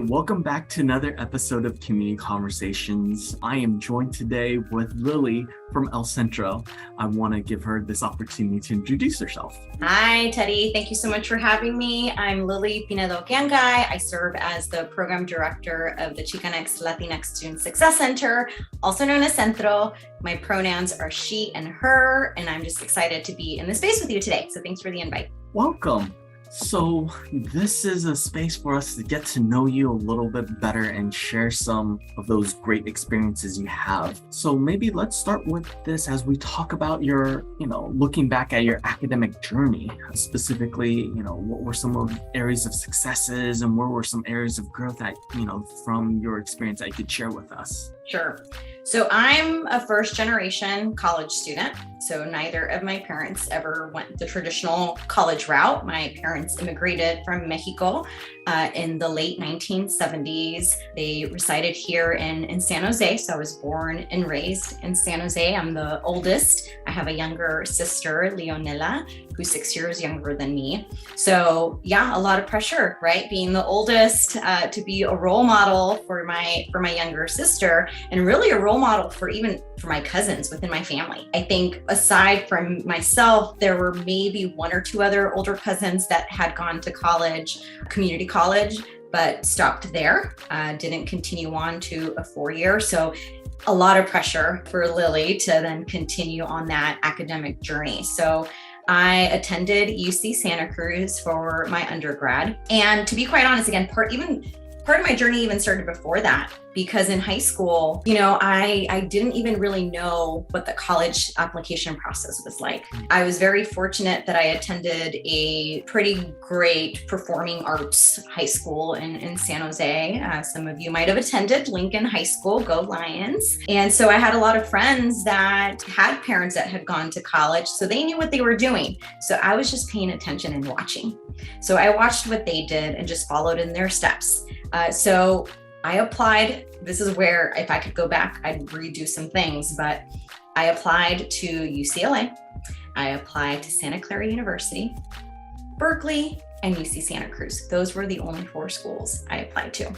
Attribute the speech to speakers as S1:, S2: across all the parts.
S1: right, welcome back to another episode of Community Conversations. I am joined today with Lily from El Centro. I want to give her this opportunity to introduce herself.
S2: Hi, Teddy. Thank you so much for having me. I'm LILLY PINEDO GANGAI. I serve as the program director of the Chicanx Latinx Student Success Center, also known as Centro. My pronouns are she and her, and I'm just excited to be in the space with you today. So thanks for the invite.
S1: Welcome. So this is a space for us to get to know you a little bit better and share some of those great experiences you have. So maybe let's start with this as we talk about your, looking back at your academic journey. Specifically, what were some of the areas of successes and where were some areas of growth that, from your experience that you could share with us?
S2: Sure. So I'm a first generation college student. So neither of my parents ever went the traditional college route. My parents immigrated from Mexico in the late 1970s. They resided here in San Jose. So I was born and raised in San Jose. I'm the oldest. I have a younger sister, Leonela, who's 6 years younger than me. So yeah, a lot of pressure, right? Being the oldest, to be a role model for my younger sister, and really a role model for my cousins within my family. I think aside from myself, there were maybe one or two other older cousins that had gone to college, community college, but stopped there, didn't continue on to a 4-year. So a lot of pressure for Lily to then continue on that academic journey. So I attended UC Santa Cruz for my undergrad. And to be quite honest, again, part of my journey even started before that, because in high school, I didn't even really know what the college application process was like. I was very fortunate that I attended a pretty great performing arts high school in San Jose. Some of you might have attended Lincoln High School, go Lions. And so I had a lot of friends that had parents that had gone to college, so they knew what they were doing. So I was just paying attention and watching. So I watched what they did and just followed in their steps. So I applied. This is where, if I could go back, I'd redo some things, but I applied to UCLA. I applied to Santa Clara University, Berkeley, and UC Santa Cruz. Those were the only 4 schools I applied to.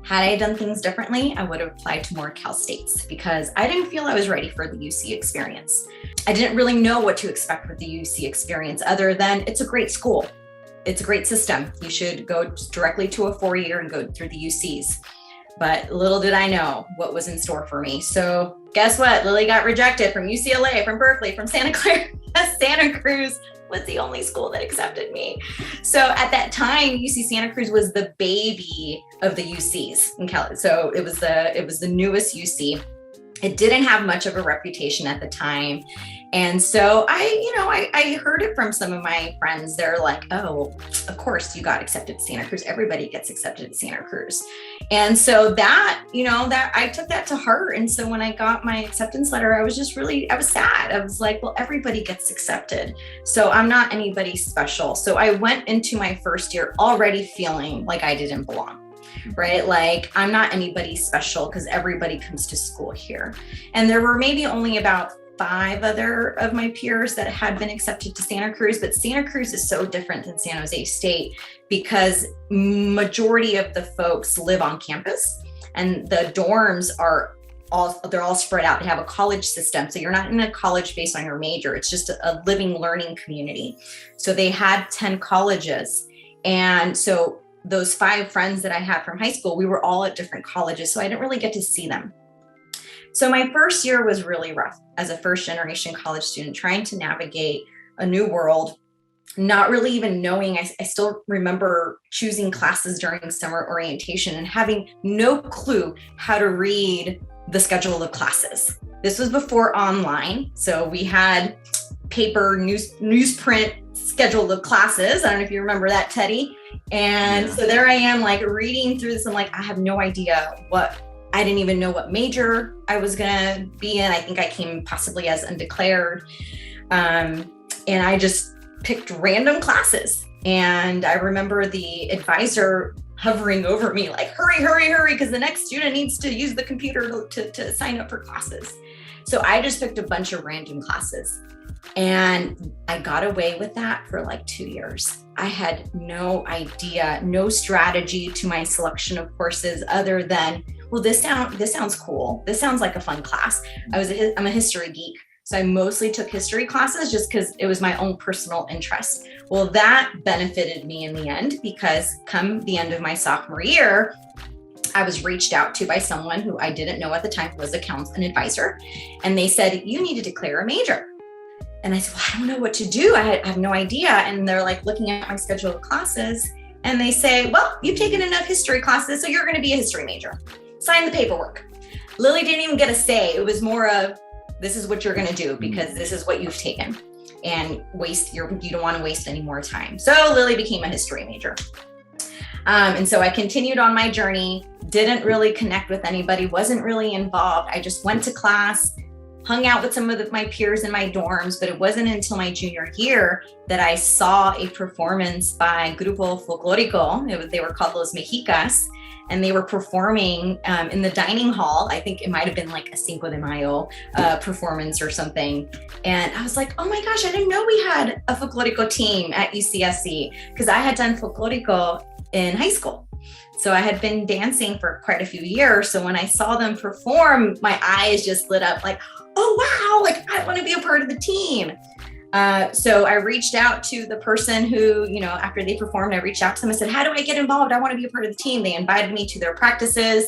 S2: Had I done things differently, I would have applied to more Cal States, because I didn't feel I was ready for the UC experience. I didn't really know what to expect with the UC experience, other than it's a great school. It's a great system. You should go directly to a 4-year and go through the UCs. But little did I know what was in store for me. So guess what? Lily got rejected from UCLA, from Berkeley, from Santa Clara. Santa Cruz was the only school that accepted me. So at that time, UC Santa Cruz was the baby of the UCs in Cali. So it was the newest UC. It didn't have much of a reputation at the time. And so I heard it from some of my friends. They're like, oh, of course you got accepted to Santa Cruz. Everybody gets accepted to Santa Cruz. And so that I took that to heart. And so when I got my acceptance letter, I was sad. I was like, well, everybody gets accepted. So I'm not anybody special. So I went into my first year already feeling like I didn't belong. Right? Like, I'm not anybody special because everybody comes to school here. And there were maybe only about 5 other of my peers that had been accepted to Santa Cruz, but Santa Cruz is so different than San Jose State because majority of the folks live on campus and the dorms they're all spread out. They have a college system. So you're not in a college based on your major. It's just a living, learning community. So they had 10 colleges. And so those 5 friends that I had from high school, we were all at different colleges. So I didn't really get to see them. So my first year was really rough as a first generation college student, trying to navigate a new world, not really even knowing. I still remember choosing classes during summer orientation and having no clue how to read the schedule of classes. This was before online. So we had paper newsprint schedule of classes. I don't know if you remember that, Teddy. And So there I am, like reading through this. I'm like, I have no idea I didn't even know what major I was gonna be in. I think I came possibly as undeclared. And I just picked random classes. And I remember the advisor hovering over me like, hurry, hurry, hurry, because the next student needs to use the computer to sign up for classes. So I just picked a bunch of random classes. And I got away with that for like 2 years. I had no idea, no strategy to my selection of courses other than, well, this sounds cool. This sounds like a fun class. I'm a history geek. So I mostly took history classes just because it was my own personal interest. Well, that benefited me in the end, because come the end of my sophomore year, I was reached out to by someone who I didn't know at the time was an advisor. And they said, you need to declare a major. And I said, well, I don't know what to do. I have no idea. And they're like looking at my schedule of classes and they say, well, you've taken enough history classes, so you're going to be a history major. Sign the paperwork. Lily didn't even get a say. It was more of, this is what you're going to do because this is what you've taken, and you don't want to waste any more time. So Lily became a history major. And so I continued on my journey, didn't really connect with anybody, wasn't really involved. I just went to class, hung out with some of my peers in my dorms, but it wasn't until my junior year that I saw a performance by Grupo Folclórico. They were called Los Mexicas, and they were performing in the dining hall. I think it might have been like a Cinco de Mayo performance or something. And I was like, oh my gosh, I didn't know we had a Folclórico team at UCSC, because I had done Folclórico in high school. So I had been dancing for quite a few years. So when I saw them perform, my eyes just lit up like, oh, wow, like I want to be a part of the team. So I reached out to the person who, after they performed, I reached out to them and said, how do I get involved? I want to be a part of the team. They invited me to their practices.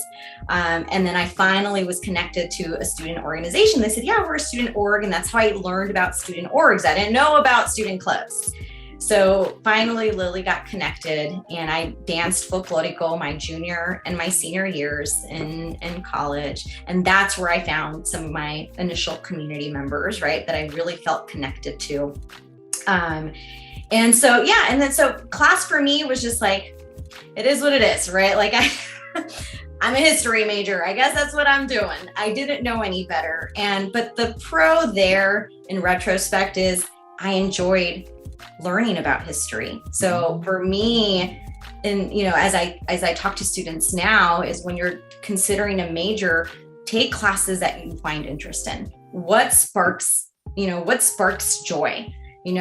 S2: And then I finally was connected to a student organization. They said, yeah, we're a student org. And that's how I learned about student orgs. I didn't know about student clubs. So finally, Lily got connected, and I danced Folclórico my junior and my senior years in college. And that's where I found some of my initial community members, right, that I really felt connected to. And so class for me was just like, it is what it is, right? Like I'm a history major. I guess that's what I'm doing. I didn't know any better. But the pro there in retrospect is I enjoyed learning about history. So for me, and as I talk to students now, is when you're considering a major, take classes that you find interest in. What sparks joy?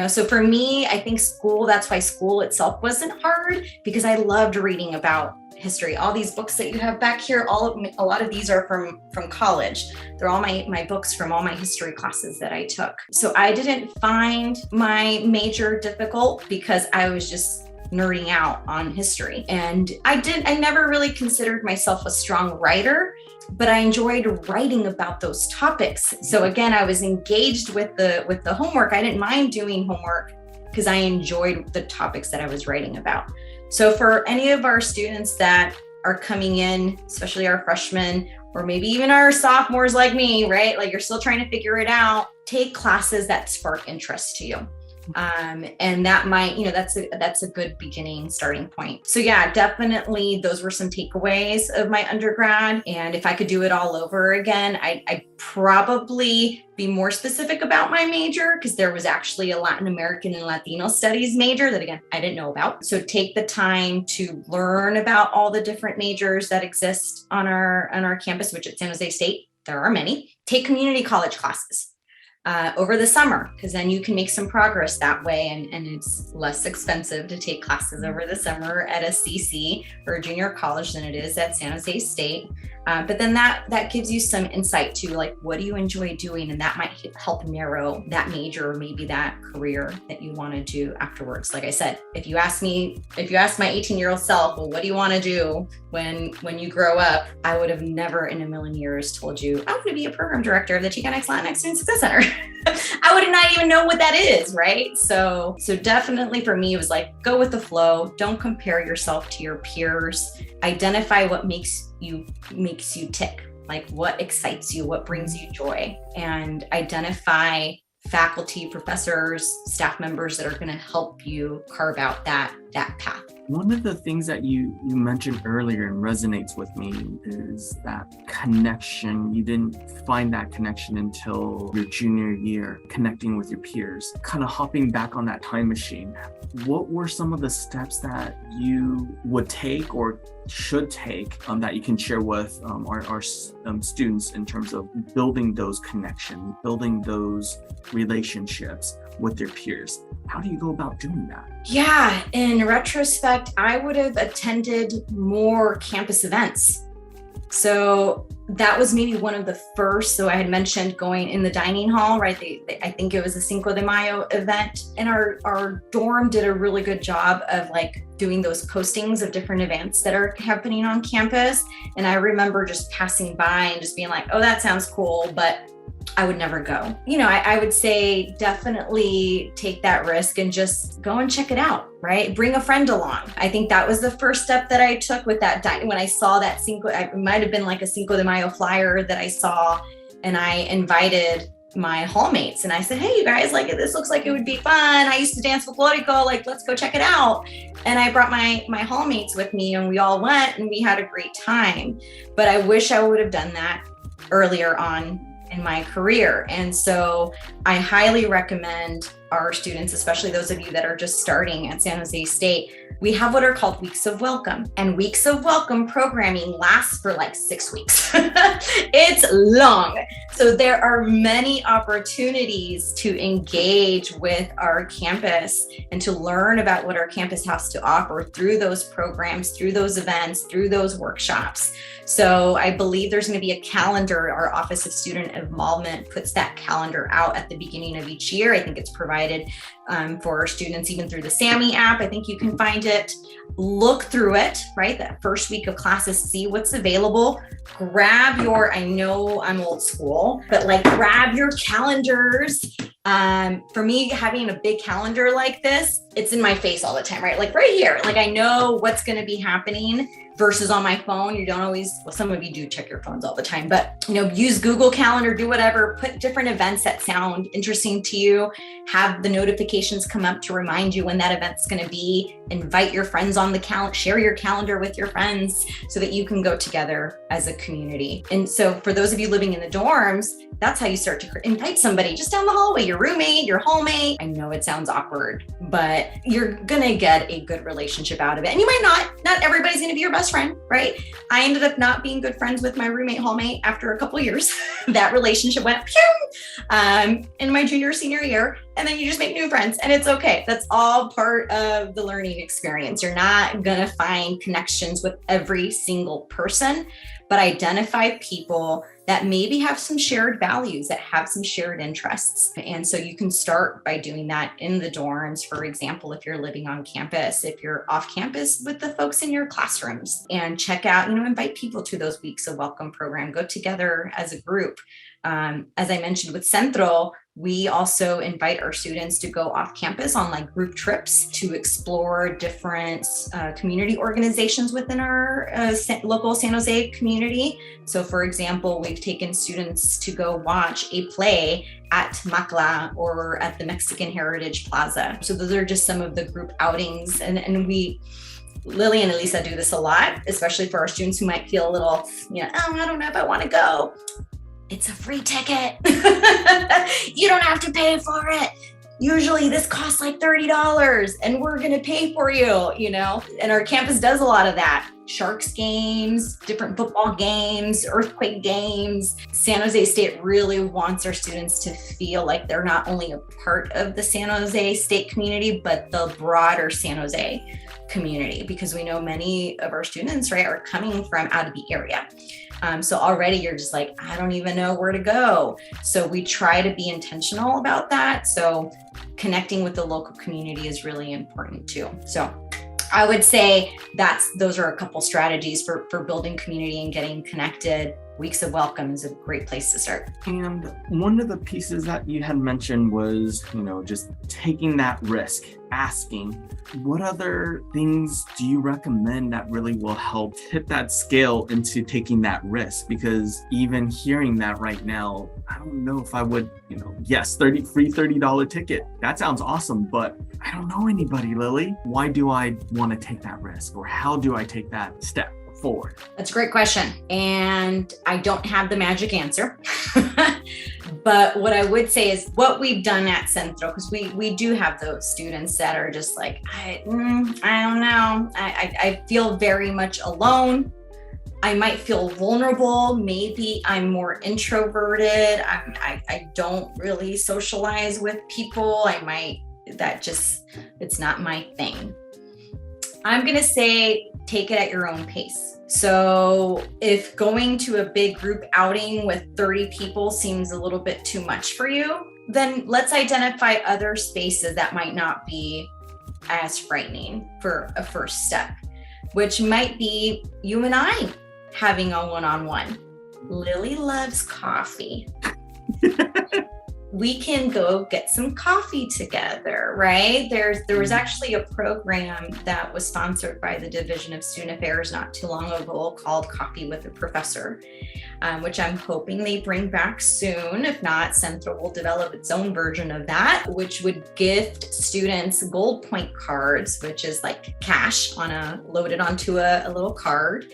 S2: So for me, I think that's why school itself wasn't hard, because I loved reading about history. All these books that you have back here, a lot of these are from college. They're all my books from all my history classes that I took. So I didn't find my major difficult because I was just nerding out on history. And I never really considered myself a strong writer, but I enjoyed writing about those topics. So again, I was engaged with the homework. I didn't mind doing homework because I enjoyed the topics that I was writing about. So for any of our students that are coming in, especially our freshmen, or maybe even our sophomores like me, right? Like you're still trying to figure it out, take classes that spark interest to you. And that might, that's a good beginning starting point. So yeah, definitely those were some takeaways of my undergrad. And if I could do it all over again, I'd probably be more specific about my major, because there was actually a Latin American and Latino studies major that, again, I didn't know about. So take the time to learn about all the different majors that exist on our campus, which at San Jose State, there are many. Take community college classes over the summer, because then you can make some progress that way, and it's less expensive to take classes over the summer at a CC or a junior college than it is at San Jose State. But then that gives you some insight to like, what do you enjoy doing? And that might help narrow that major or maybe that career that you want to do afterwards. Like I said, if you ask my 18-year-old self, well, what do you want to do when you grow up? I would have never in a million years told you, I want to be a program director of the Chicanx Latinx Student Success Center. I would not even know what that is, right? So definitely for me, it was like, go with the flow. Don't compare yourself to your peers. Identify what makes you tick, like what excites you, what brings you joy, and identify faculty, professors, staff members that are going to help you carve out that that path.
S1: One of the things that you mentioned earlier and resonates with me is that connection. You didn't find that connection until your junior year, connecting with your peers. Kind of hopping back on that time machine, what were some of the steps that you would take or should take that you can share with our students in terms of building those connections, building those relationships with their peers? How do you go about doing that?
S2: Yeah, in retrospect, I would have attended more campus events. So that was maybe one of the first. So I had mentioned going in the dining hall, right? I think it was a Cinco de Mayo event. And our dorm did a really good job of like doing those postings of different events that are happening on campus. And I remember just passing by and just being like, oh, that sounds cool, but I would never go. I would say definitely take that risk and just go and check it out, right? Bring a friend along. I think that was the first step that I took with that. When I saw that it might have been like a Cinco de Mayo flyer that I saw, and I invited my hallmates and I said, hey, you guys, like, this looks like it would be fun. I used to dance folklorico, like, let's go check it out. And I brought my hallmates with me and we all went and we had a great time. But I wish I would have done that earlier on in my career. And so I highly recommend our students, especially those of you that are just starting at San Jose State, we have what are called weeks of welcome, and weeks of welcome programming lasts for like 6 weeks. It's long. So there are many opportunities to engage with our campus and to learn about what our campus has to offer through those programs, through those events, through those workshops. So I believe there's going to be a calendar. Our Office of Student Involvement puts that calendar out at the beginning of each year. I think it's provided for our students, even through the SAMI app. I think you can find it. Look through it, right? That first week of classes, see what's available. Grab I know I'm old school, but like grab your calendars. For me, having a big calendar like this, it's in my face all the time, right? Like right here, like I know what's going to be happening versus on my phone. You don't always, well, some of you do check your phones all the time, but use Google Calendar, do whatever, put different events that sound interesting to you, have the notifications come up to remind you when that event's going to be, invite your friends on the calendar, share your calendar with your friends so that you can go together as a community. And so for those of you living in the dorms, that's how you start to invite somebody just down the hallway, your roommate, your hallmate. I know it sounds awkward, but you're going to get a good relationship out of it. And you might not everybody's going to be your best friend, right? I ended up not being good friends with my roommate hallmate after a couple of years. That relationship went in my junior, senior year. And then you just make new friends and it's okay. That's all part of the learning experience. You're not going to find connections with every single person, but identify people that maybe have some shared values, that have some shared interests. And so you can start by doing that in the dorms. For example, if you're living on campus, if you're off campus with the folks in your classrooms, and check out, invite people to those weeks of welcome program, go together as a group. As I mentioned with Centro, we also invite our students to go off campus on like group trips to explore different community organizations within our local San Jose community. So for example, we've taken students to go watch a play at Macla or at the Mexican Heritage Plaza. So those are just some of the group outings. And Lily and Elisa do this a lot, especially for our students who might feel a little, I don't know if I want to go. It's a free ticket. You don't have to pay for it. Usually this costs like $30 and we're going to pay for you, and our campus does a lot of that. Sharks games, different football games, earthquake games. San Jose State really wants our students to feel like they're not only a part of the San Jose State community, but the broader San Jose community, because we know many of our students, right, are coming from out of the area. So already you're just like, I don't even know where to go. So we try to be intentional about that. So connecting with the local community is really important too. So I would say those are a couple strategies for building community and getting connected weeks of welcome is a great place to start.
S1: And one of the pieces that you had mentioned was, just taking that risk, asking. What other things do you recommend that really will help tip that scale into taking that risk? Because even hearing that right now, I don't know if I would, yes, free $30 ticket. That sounds awesome, but I don't know anybody, Lily. Why do I want to take that risk, or how do I take that step forward?
S2: That's a great question. And I don't have the magic answer. But what I would say is what we've done at Centro, because we do have those students that are just like, I don't know. I feel very much alone. I might feel vulnerable. Maybe I'm more introverted. I don't really socialize with people. It's not my thing. I'm going to say, take it at your own pace. So if going to a big group outing with 30 people seems a little bit too much for you, then let's identify other spaces that might not be as frightening for a first step, which might be you and I having a one-on-one. Lily loves coffee. We can go get some coffee together, right? There was actually a program that was sponsored by the Division of Student Affairs not too long ago called Coffee with a Professor, which I'm hoping they bring back soon. If not, Centro will develop its own version of that, which would gift students gold point cards, which is like cash loaded onto a little card.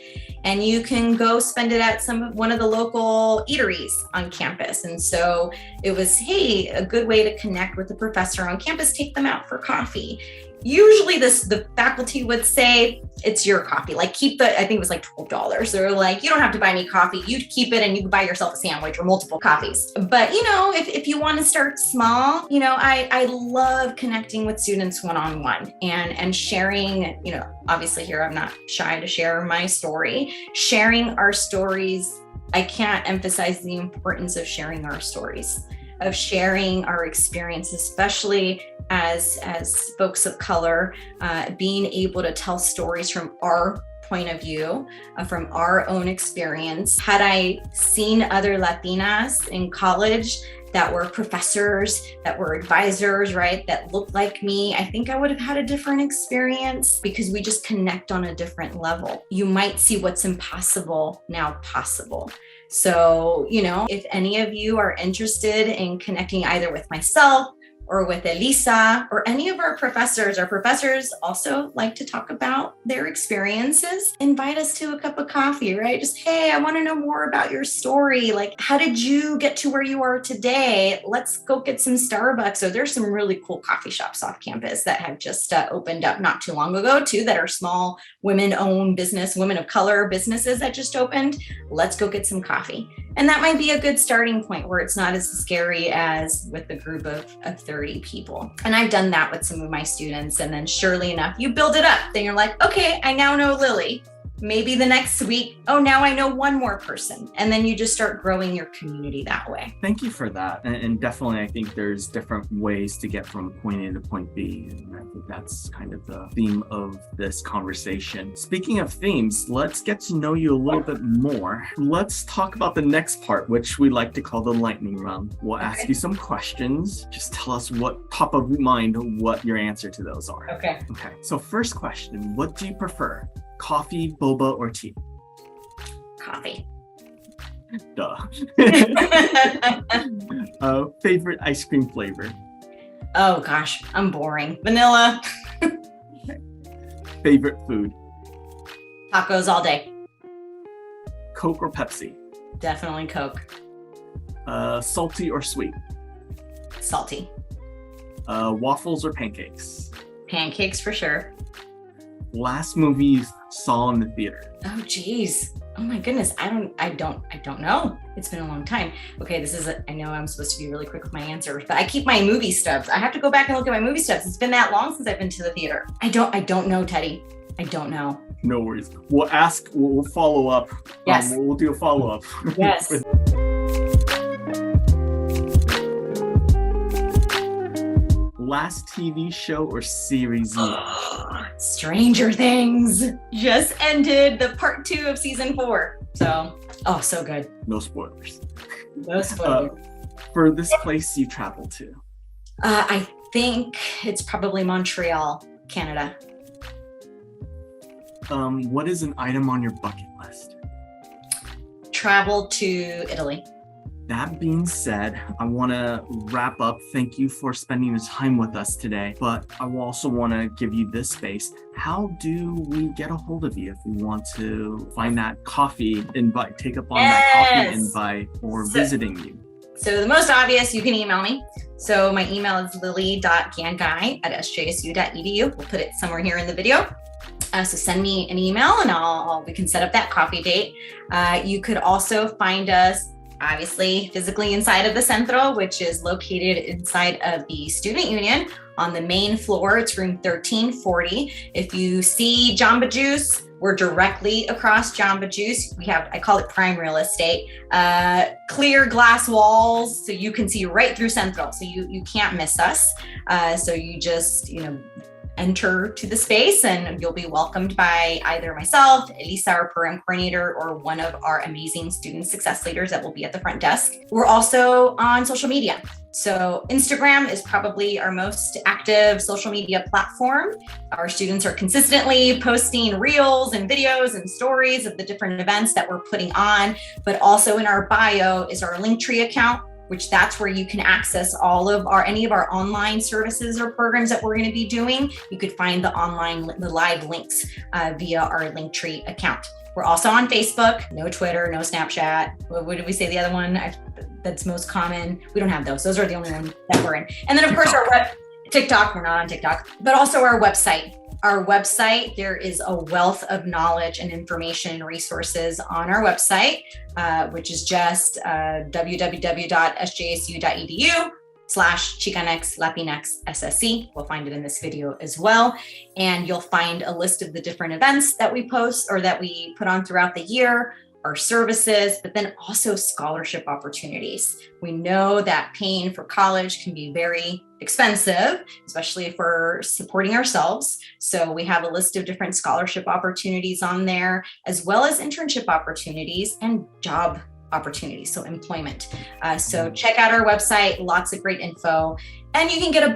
S2: And you can go spend it at one of the local eateries on campus. And so it was, hey, a good way to connect with the professor on campus, take them out for coffee. Usually the faculty would say, it's your coffee. Like I think it was like $12. They're like, you don't have to buy any coffee. You keep it and you can buy yourself a sandwich or multiple coffees. But, if you want to start small, I love connecting with students one-on-one and sharing, obviously here I'm not shy to share my story. Sharing our stories, I can't emphasize the importance of sharing our stories, of sharing our experience, especially as folks of color, being able to tell stories from our point of view, from our own experience. Had I seen other Latinas in college that were professors, that were advisors, right, that looked like me, I think I would have had a different experience because we just connect on a different level. You might see what's impossible now possible. So, if any of you are interested in connecting either with myself or with Elisa or any of our professors also like to talk about their experiences, invite us to a cup of coffee, right? Just, hey, I want to know more about your story. Like, how did you get to where you are today? Let's go get some Starbucks. So there's some really cool coffee shops off campus that have just opened up not too long ago too, that are small women-owned women of color businesses that just opened. Let's go get some coffee. And that might be a good starting point where it's not as scary as with a group of 30 people. And I've done that with some of my students. And then surely enough, you build it up. Then you're like, okay, I now know Lily. Maybe the next week, oh, now I know one more person. And then you just start growing your community that way.
S1: Thank you for that. And definitely, I think there's different ways to get from point A to point B. And I think that's kind of the theme of this conversation. Speaking of themes, let's get to know you a little bit more. Let's talk about the next part, which we like to call the lightning round. We'll ask you some questions. Just tell us what top of mind, what your answer to those are.
S2: Okay.
S1: So first question, what do you prefer? Coffee, boba, or tea?
S2: Coffee.
S1: Duh. Favorite ice cream flavor?
S2: Oh gosh, I'm boring. Vanilla.
S1: Favorite food?
S2: Tacos all day.
S1: Coke or Pepsi?
S2: Definitely Coke.
S1: Salty or sweet?
S2: Salty.
S1: Waffles or pancakes?
S2: Pancakes for sure.
S1: Last movie you saw in the theater?
S2: Oh geez. Oh my goodness. I don't know. It's been a long time. Okay, I know I'm supposed to be really quick with my answers, but I keep my movie stubs. I have to go back and look at my movie stubs. It's been that long since I've been to the theater. I don't know, Teddy. I don't know.
S1: No worries. We'll follow up.
S2: Yes.
S1: We'll do a follow-up. last TV show or series you watched?
S2: Stranger Things just ended the part 2 of season 4. So, so good.
S1: No spoilers.
S2: No spoilers.
S1: For this place you traveled to?
S2: I think it's probably Montreal, Canada.
S1: What is an item on your bucket list?
S2: Travel to Italy.
S1: That being said, I want to wrap up. Thank you for spending the time with us today, but I also want to give you this space. How do we get a hold of you if we want to find that coffee invite, take up on that coffee invite, or visiting you?
S2: So the most obvious, you can email me. So my email is lilly.gangai@sjsu.edu. We'll put it somewhere here in the video. So send me an email and we can set up that coffee date. You could also find us obviously physically inside of the Centro, which is located inside of the Student Union on the main floor. It's room 1340. If you see Jamba Juice, we're directly across Jamba Juice. I call it prime real estate, clear glass walls so you can see right through Centro. So you can't miss us. So you just, enter to the space and you'll be welcomed by either myself, Elisa, our program coordinator, or one of our amazing student success leaders that will be at the front desk. We're also on social media. So Instagram is probably our most active social media platform. Our students are consistently posting reels and videos and stories of the different events that we're putting on, but also in our bio is our Linktree account, which that's where you can access any of our online services or programs that we're going to be doing. You could find the live links via our Linktree account. We're also on Facebook, no Twitter, no Snapchat. What did we say the other one that's most common? We don't have those. Those are the only ones that we're in. And then of course TikTok, we're not on TikTok, but also our website. Our website, there is a wealth of knowledge and information and resources on our website, which is just www.sjsu.edu/Chicanx Latinx SSC. We'll find it in this video as well. And you'll find a list of the different events that we post or that we put on throughout the year, our services, but then also scholarship opportunities. We know that paying for college can be very expensive, especially if we're supporting ourselves. So we have a list of different scholarship opportunities on there, as well as internship opportunities and job opportunities, so employment. So check out our website, lots of great info. And you can get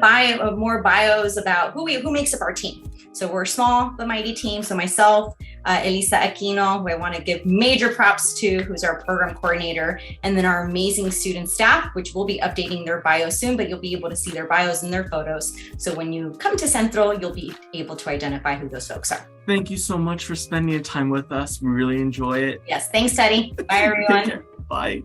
S2: more bios about who makes up our team. So we're a small but mighty team. So myself, Elisa Aquino, who I want to give major props to, who's our program coordinator, and then our amazing student staff, which will be updating their bios soon, but you'll be able to see their bios and their photos. So when you come to Centro, you'll be able to identify who those folks are.
S1: Thank you so much for spending your time with us. We really enjoy it.
S2: Yes, thanks, Teddy. Bye, everyone.
S1: Take care. Bye.